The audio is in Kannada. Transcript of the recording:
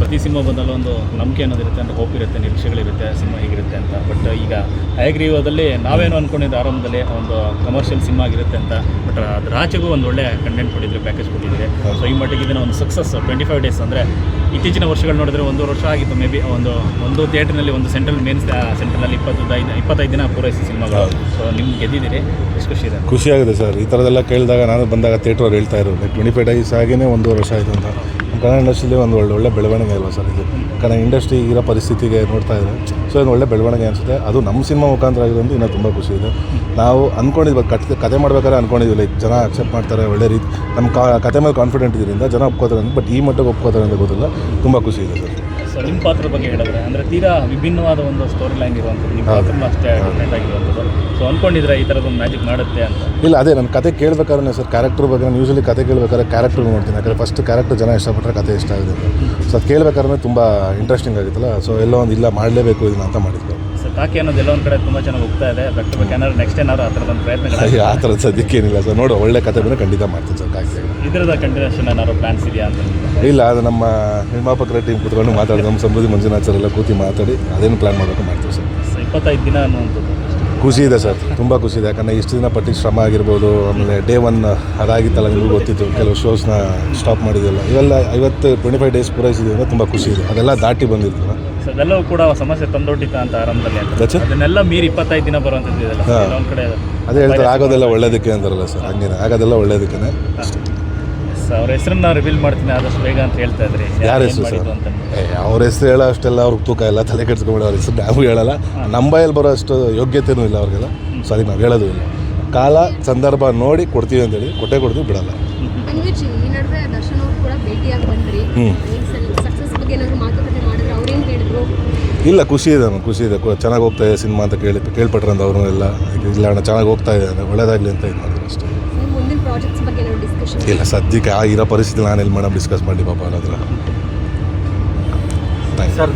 ಪ್ರತಿ ಸಿನಿಮಾ ಬಂದಲ್ಲ ಒಂದು ನಂಬಿಕೆ ಅನ್ನೋದಿರುತ್ತೆ, ಅಂದರೆ ಹೋಪ್ ಇರುತ್ತೆ, ನಿರೀಕ್ಷೆಗಳಿರುತ್ತೆ ಸಿನಿಮಾ ಹೇಗಿರುತ್ತೆ ಅಂತ. ಬಟ್ ಈಗ ಹಯಗ್ರೀವದಲ್ಲಿ ನಾವೇನು ಅಂದ್ಕೊಂಡಿದ್ದು ಆರಂಭದಲ್ಲಿ ಒಂದು ಕಮರ್ಷಿಯಲ್ ಸಿನಿಮಾ ಆಗಿರುತ್ತೆ ಅಂತ, ಬಟ್ ಅದ್ರ ಆಚೆಗೂ ಒಂದು ಒಳ್ಳೆ ಕಂಟೆಂಟ್ ಕೊಟ್ಟಿದ್ರೆ, ಪ್ಯಾಕೇಜ್ ಕೊಟ್ಟಿದ್ದಾರೆ. ಸೊ ಈ ಮಟ್ಟಿಗೆ ಇದನ್ನು ಒಂದು ಸಕ್ಸಸ್ 25 ಡೇಸ್ ಅಂದರೆ ಇತ್ತೀಚಿನ ವರ್ಷಗಳು ನೋಡಿದ್ರೆ 1 ವರ್ಷ ಆಗಿತ್ತು ಮೇ ಬಿ. ಒಂದು ಥಿಯೇಟ್ರ್ನಲ್ಲಿ ಒಂದು ಸೆಂಟ್ರಲ್ ಮೇನ್ ಸೆಂಟ್ರಲ್ಲಿ 25 ದಿನ ಪೂರೈಸಿ ಸಿನಿಮಾಗಳು. ಸೊ ನಿಮ್ಗೆ ಗೆದ್ದಿದ್ದೀರಿ, ಎಷ್ಟು ಖುಷಿ ಇದೆ? ಖುಷಿಯಾಗಿದೆ ಸರ್. ಈ ಥರದ್ದೆಲ್ಲ ಕೇಳಿದಾಗ ನಾನು ಬಂದಾಗ ಥಿಯೇಟ್ರವ್ರು ಹೇಳ್ತಾ ಇರೋದು 25 ಡೇಸ್ ಆಗಿಯೇ 1 ವರ್ಷ ಆಯಿತು ಅಂತ. ನಮ್ಮ ಕನ್ನಡ ಇಂಡಸ್ಟ್ರಿಲಿ ಒಂದು ಒಳ್ಳೆ ಬೆಳವಣಿಗೆ ಅಲ್ವಾ ಸರ್ ಇದು? ಕನ್ನಡ ಇಂಡಸ್ಟ್ರಿ ಇರೋ ಪರಿಸ್ಥಿತಿಗೆ ನೋಡ್ತಾ ಇದೆ. ಸೊ ಇದು ಒಳ್ಳೆ ಬೆಳವಣಿಗೆ ಅನಿಸುತ್ತೆ. ಅದು ನಮ್ಮ ಸಿನಿಮಾ ಮುಖಾಂತರ ಆಗಿರೋದು ಇನ್ನೂ ತುಂಬ ಖುಷಿ ಇದೆ. ನಾವು ಅಂದ್ಕೊಂಡಿದ್ವಿ ಕತೆ ಮಾಡ್ಬೇಕಾದ್ರೆ ಅಂದ್ಕೊಂಡಿದ್ವಿ ಲೈಕ್ ಜನ ಅಕ್ಸೆಪ್ಟ್ ಮಾಡ್ತಾರೆ, ಒಳ್ಳೆ ರೀತಿ ನಮ್ಮ ಕತೆ ಮೇಲೆ ಕಾನ್ಫಿಡೆಂಟ್ ಇದರಿಂದ ಜನ ಒಪ್ಕೋತಾರೆ ಅಂತ. ಬಟ್ ಈ ಮಟ್ಟಿಗೆ ಒಪ್ಕೋತಾರೆ ಅಂತ ಗೊತ್ತಿಲ್ಲ. ತುಂಬ ಖುಷಿ ಇದೆ ಸರ್. ಸೊ ನಿಮ್ಮ ಪಾತ್ರದ ಬಗ್ಗೆ ಹೇಳಿದ್ರೆ ಅಂದರೆ ತೀರಾ ವಿಭಿನ್ನವಾದ ಒಂದು ಸ್ಟೋರಿ ಲೈನ್ ಇರುವಂಥದ್ದು, ನಿಮ್ಮ ಪಾತ್ರನೂ ಅಷ್ಟೇ ಡಿಫ್ರೆಂಟ್ ಆಗಿರುವಂಥದ್ದು. ಸೊ ಅಂದ್ಕೊಂಡಿದ್ರೆ ಈ ಥರದೊಂದು ಮ್ಯಾಜಿಕ್ ಮಾಡುತ್ತೆ ಅಂತ? ಇಲ್ಲ, ಅದೇ ನನ್ನ ಕತೆ ಕೇಳಬೇಕಾದ್ರೆ ಸರ್, ಕ್ಯಾರೆಕ್ಟರ್ ಬಗ್ಗೆ ನಾನು ಯೂಶಲಿ ಕತೆ ಕೇಳಬೇಕಾದ್ರೆ ಕ್ಯಾರೆಕ್ಟರ್ ನೋಡ್ತೀನಿ. ಯಾಕಂದರೆ ಫಸ್ಟ್ ಕ್ಯಾರೆಕ್ಟರ್ ಜನ ಇಷ್ಟಪಟ್ಟರೆ ಕತೆ ಇಷ್ಟ ಆಗಿದೆ ಅಂತ. ಸೊ ಅದು ಕೇಳಬೇಕಾದ್ರೆ ತುಂಬ ಇಂಟ್ರೆಸ್ಟಿಂಗ್ ಆಗಿತ್ತಲ್ಲ. ಸೊ ಎಲ್ಲೋ ಒಂದು ಇಲ್ಲ ಮಾಡಲೇಬೇಕು ಇದನ್ನ ಅಂತ ಮಾಡಿದ್ವಿ. ಸೊ ತಾಕಿ ಅನ್ನೋದು ಎಲ್ಲ ಒಂದು ಕಡೆ ತುಂಬ ಚೆನ್ನಾಗಿ ಹೋಗ್ತಾ ಇದೆ. ಬಟ್ ಏನಾದ್ರು ನೆಕ್ಸ್ಟ್ ಏನಾದ್ರು ಆ ಥರದೊಂದು ಪ್ರಯತ್ನಗಳು? ಆ ಥರದ ಸದ್ಯಕ್ಕೇನಿಲ್ಲ ಸರ್. ನೋಡು, ಒಳ್ಳೆ ಕತೆ ಬಂದರೆ ಖಂಡಿತ ಮಾಡ್ತೀನಿ ಸರ್. ಕಾಕಿ ಇದರದ ಕಂಟಿನ್ಯೂಷನ್ ಏನಾದ್ರು ಪ್ಲಾನ್ಸ್ ಇದೆಯಾ ಅಂತ? ಇಲ್ಲ, ಅದು ನಮ್ಮ ನಿರ್ಮಾಪಕರ ಟೀಮ್ ಕೂತ್ಕೊಂಡು ಮಾತಾಡಿ, ನಮ್ಮ ಸಮೃದ್ಧಿ ಮಂಜುನಾಥ್ ಸರ್ ಎಲ್ಲ ಕೂತಿ ಮಾತಾಡಿ ಅದೇನು ಪ್ಲ್ಯಾನ್ ಮಾಡಬೇಕು ಮಾಡ್ತೀವಿ ಸರ್. ಸೊ 25 ದಿನ ಅನ್ನುವಂಥದ್ದು ಖುಷಿ ಇದೆ ಸರ್, ತುಂಬ ಖುಷಿ ಇದೆ. ಯಾಕಂದರೆ ಇಷ್ಟು ದಿನ ಪಟ್ಟಿಗೆ ಶ್ರಮ ಆಗಿರ್ಬೋದು, ಆಮೇಲೆ ಡೇ 1 ಅದಾಗಿತ್ತಲ್ಲ, ನಿಮಗೂ ಗೊತ್ತಿತ್ತು. ಕೆಲವು ಶೋಸ್ನ ಸ್ಟಾಪ್ ಮಾಡಿದ್ದಿಲ್ಲ, ಇವೆಲ್ಲ 25 ಡೇಸ್ ಪೂರೈಸಿದ್ದೀವಿ ಅಂದರೆ ತುಂಬ ಖುಷಿ ಇದೆ. ಅದೆಲ್ಲ ದಾಟಿ ಬಂದಿರ್ತದೆ. ಸೊ ಅದೆಲ್ಲವೂ ಕೂಡ ಸಮಸ್ಯೆ ತಂದೊಡ್ಡಿತ ಅಂತ ಆರಂಭದಲ್ಲಿ ಅಂತ. ಅದನ್ನೆಲ್ಲ ಮೀರಿ 25 ದಿನ ಬರುವಂಥದ್ದು ಇದೆಲ್ಲ ಒಂದು ಕಡೆ. ಅದೇ ಹೇಳ್ತಾರೆ, ಆಗೋದೆಲ್ಲ ಒಳ್ಳೇದಕ್ಕೆ ಅಂತಾರಲ್ಲ ಸರ್, ಹಂಗೇನೆ ಆಗೋದೆಲ್ಲ ಒಳ್ಳೇದಕ್ಕೆ ಅಷ್ಟೇ. ಸೊ ಅವ್ರ ಹೆಸರನ್ನ ರಿವೀಲ್ ಮಾಡ್ತೀನಿ ಆದಷ್ಟು ಬೇಗ ಅಂತ ಹೇಳ್ತಾ ಇದ್ರಿ. ಯಾರ ಹೆಸರು ಸರ್? ಅವ್ರ ಹೆಸರು ಹೇಳೋ ಅಷ್ಟೆಲ್ಲ ಅವ್ರಿಗೆ ತೂಕ ಇಲ್ಲ, ತಲೆ ಕೆಡ್ಸ್ಕೊಂಬೇಡ. ಅವ್ರ ಹೆಸರು ನಾವು ಹೇಳಲ್ಲ, ನಮ್ಮ ಬಾಯಲ್ಲಿ ಬರೋ ಅಷ್ಟು ಯೋಗ್ಯತೆಯೂ ಇಲ್ಲ ಅವ್ರಿಗೆಲ್ಲ. ಸೊ ಅದಕ್ಕೆ ನಾವು ಹೇಳೋದು ಇಲ್ಲ. ಕಾಲ ಸಂದರ್ಭ ನೋಡಿ ಕೊಡ್ತೀವಿ ಅಂತೇಳಿ ಕೊಡ್ತೀವಿ, ಬಿಡಲ್ಲ. ಈ ನಡುವೆ ದರ್ಶನ್ ಅವರು ಕೂಡ ಭೇಟಿಯಾಗಿ ಬಂದ್ರಿ. ಸಕ್ಸಸ್ ಬಗ್ಗೆ ಏನಾದ್ರು ಮಾತುಕತೆ ಮಾಡಿದ್ರೆ ಅವ್ರೇನು ಹೇಳಿದ್ರು? ಇಲ್ಲ, ಖುಷಿ ಇದೆ, ಖುಷಿ ಇದೆ. ಚೆನ್ನಾಗಿ ಹೋಗ್ತಾ ಇದೆ ಸಿನಿಮಾ ಅಂತ ಕೇಳ್ಪಟ್ರಂತ ಅವರು ಎಲ್ಲ. ಇಲ್ಲ ಅಣ್ಣ ಚೆನ್ನಾಗಿ ಹೋಗ್ತಾ ಇದೆ, ಒಳ್ಳೇದಾಗಲಿ ಅಂತ ಇದು ಮಾಡಿದ್ರು ಅಷ್ಟೇ. ಮುಂದಿನ ಪ್ರಾಜೆಕ್ಟ್ಸ್ ಬಗ್ಗೆ ಏನಾದ್ರು ಡಿಸ್ಕಷನ್? ಇಲ್ಲ, ಸದ್ಯಕ್ಕೆ ಇರೋ ಪರಿಸ್ಥಿತಿ ನಾನು ಎಲ್ಲಿ ಮೇಡಮ್ ಡಿಸ್ಕಸ್ ಮಾಡಿ ಪಾಪ ಅನ್ನೋದ್ರ. Thank you sir.